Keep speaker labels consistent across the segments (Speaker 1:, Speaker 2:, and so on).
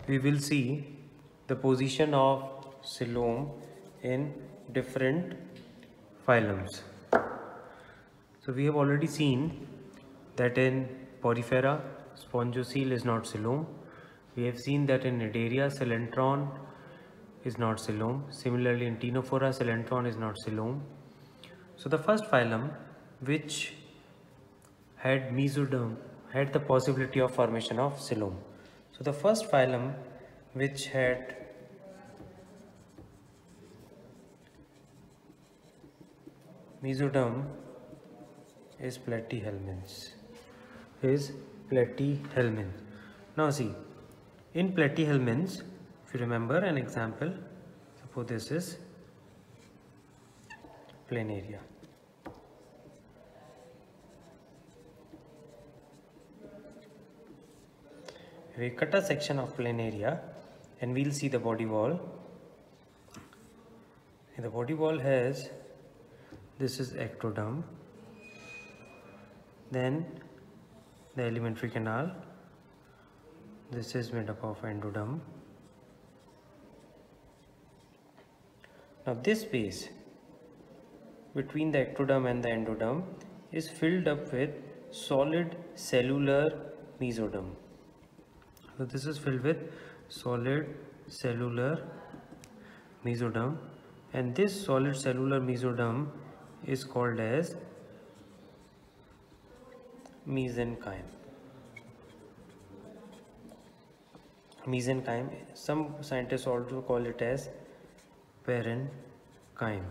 Speaker 1: we will see the position of coelom in different phylums. So we have already seen that in Porifera, Spongocoel is not coelom. We have seen that in Cnidaria, Coelentron is not coelom. Similarly, in Ctenophora, Coelentron is not coelom. So the first phylum which had mesoderm had the possibility of formation of coelom. So the first phylum which had mesoderm is Platyhelminths. Now see, in Platyhelminths, if you remember an example, suppose this is planaria. We cut a section of planaria and we'll see the body wall. And the body wall has, this is ectoderm, then the alimentary canal, this is made up of endoderm. Now this space between the ectoderm and the endoderm is filled up with solid cellular mesoderm. So this is filled with solid cellular mesoderm, and this solid cellular mesoderm is called as mesenchyme. Mesenchyme, some scientists also call it as parenchyme,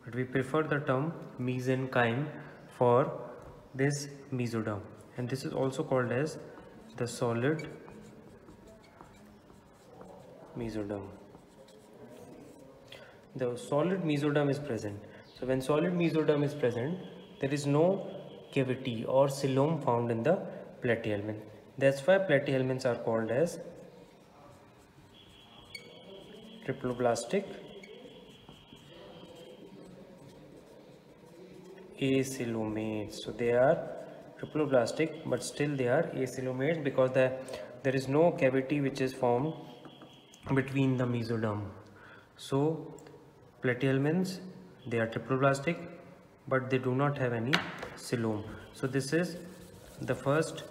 Speaker 1: but we prefer the term mesenchyme for this mesoderm, and this is also called as the solid mesoderm. The solid mesoderm is present. So when solid mesoderm is present, there is no cavity or coelom found in the platyhelminth. That's why platyhelminths are called as triploblastic acoelomates. So they are triploblastic, but still they are acoelomates because there is no cavity which is formed between the mesoderm. So platyhelminths, they are triploblastic, but they do not have any coelom. So this is the first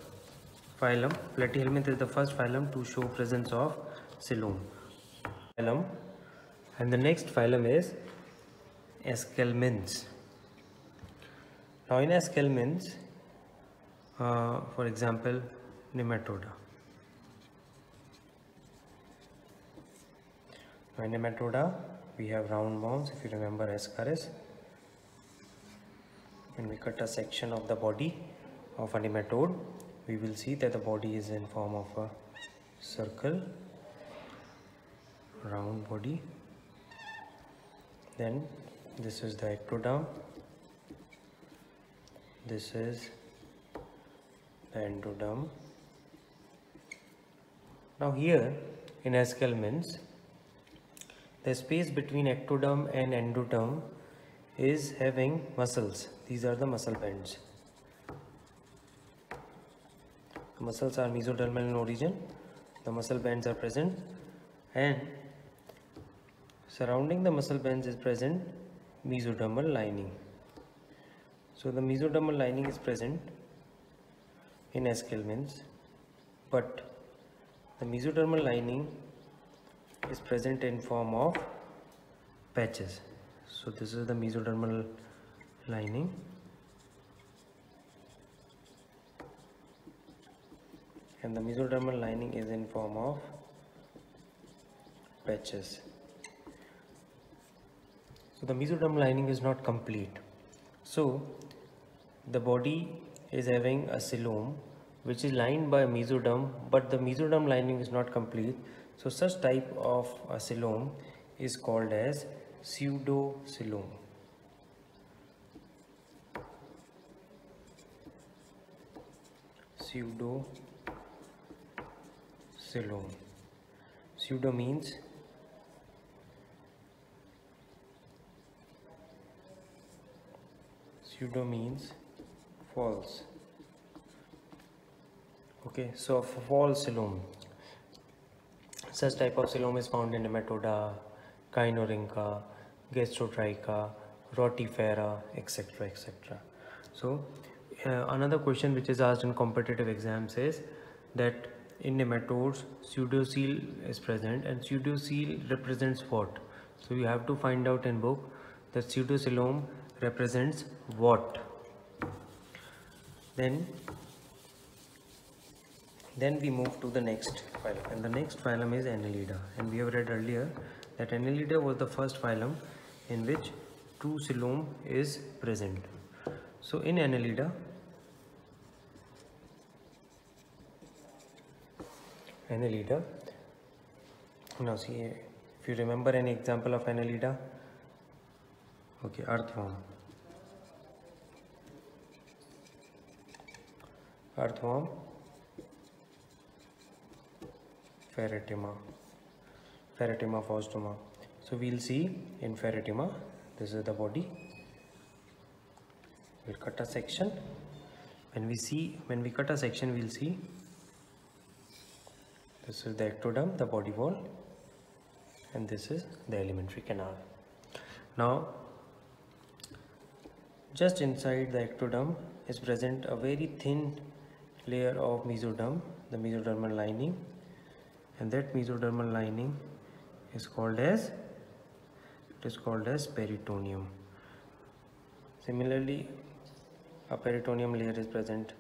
Speaker 1: phylum. Platyhelminth is the first phylum to show presence of coelom. And the next phylum is Aschelminths. Now in Aschelminths, for example, Nematoda. In Nematoda, we have round bones, if you remember Ascaris. When we cut a section of the body of a nematode, we will see that the body is in form of a circle, round body. Then this is the ectoderm, this is the endoderm. Now here in Aschelminths, the space between ectoderm and endoderm is having muscles. These are the muscle bands. The muscles are mesodermal in origin. The muscle bands are present, and surrounding the muscle bands is present mesodermal lining. So the mesodermal lining is present in Aschelminths, but the mesodermal lining is present in form of patches. So this is the mesodermal lining, and the mesodermal lining is in form of patches. So the mesodermal lining is not complete. So the body is having a coelom which is lined by mesoderm, but the mesoderm lining is not complete. So such type of a coelom is called as pseudocoelom. Pseudocoelom. Pseudo means false. Okay, so false coelom. Such type of coelom is found in Nematoda, Chinorhyncha, Gastrotricha, Rotifera, etc. etc. So another question which is asked in competitive exams is that in nematodes pseudocele is present, and pseudocele represents what? So you have to find out in book that pseudocoelom represents what. Then we move to the next phylum, and the next phylum is Annelida, and we have read earlier that Annelida was the first phylum in which true coelom is present. So in Annelida, now see, if you remember any example of Annelida, okay, earthworm, Pheretima faustoma. So we'll see in Pheretima, this is the body. We'll cut a section. When we cut a section, we'll see this is the ectoderm, the body wall, and this is the alimentary canal. Now, just inside the ectoderm is present a very thin layer of mesoderm, the mesodermal lining, and that mesodermal lining is called as peritoneum. Similarly, a peritoneum layer is present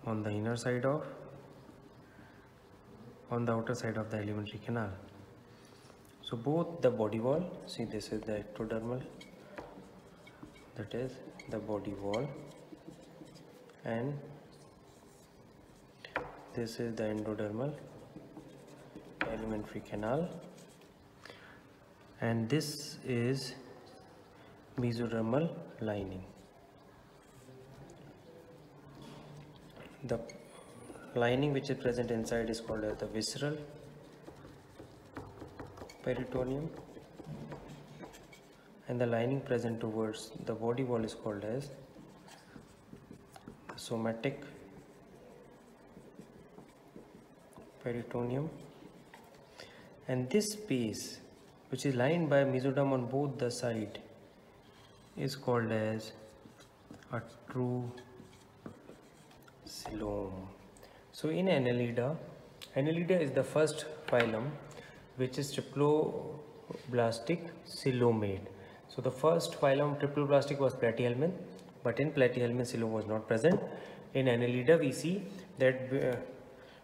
Speaker 1: on the outer side of the alimentary canal. So both the body wall, see, this is the ectodermal, that is the body wall, and this is the endodermal alimentary canal, and this is mesodermal lining. The lining which is present inside is called as the visceral peritoneum, and the lining present towards the body wall is called as the somatic peritoneum, and this space which is lined by mesoderm on both the side is called as a true coelom. So in Annelida is the first phylum which is triploblastic coelomate. So the first phylum triploblastic was Platyhelminth, but in Platyhelminth coelom was not present. In Annelida we see that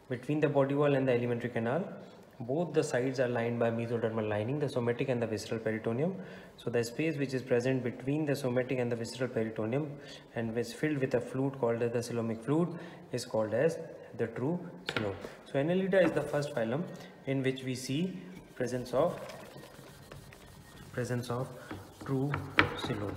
Speaker 1: between the body wall and the alimentary canal, both the sides are lined by mesodermal lining, the somatic and the visceral peritoneum. So the space which is present between the somatic and the visceral peritoneum and is filled with a fluid called as the coelomic fluid is called as the true coelom. So Annelida is the first phylum in which we see presence of true coelom.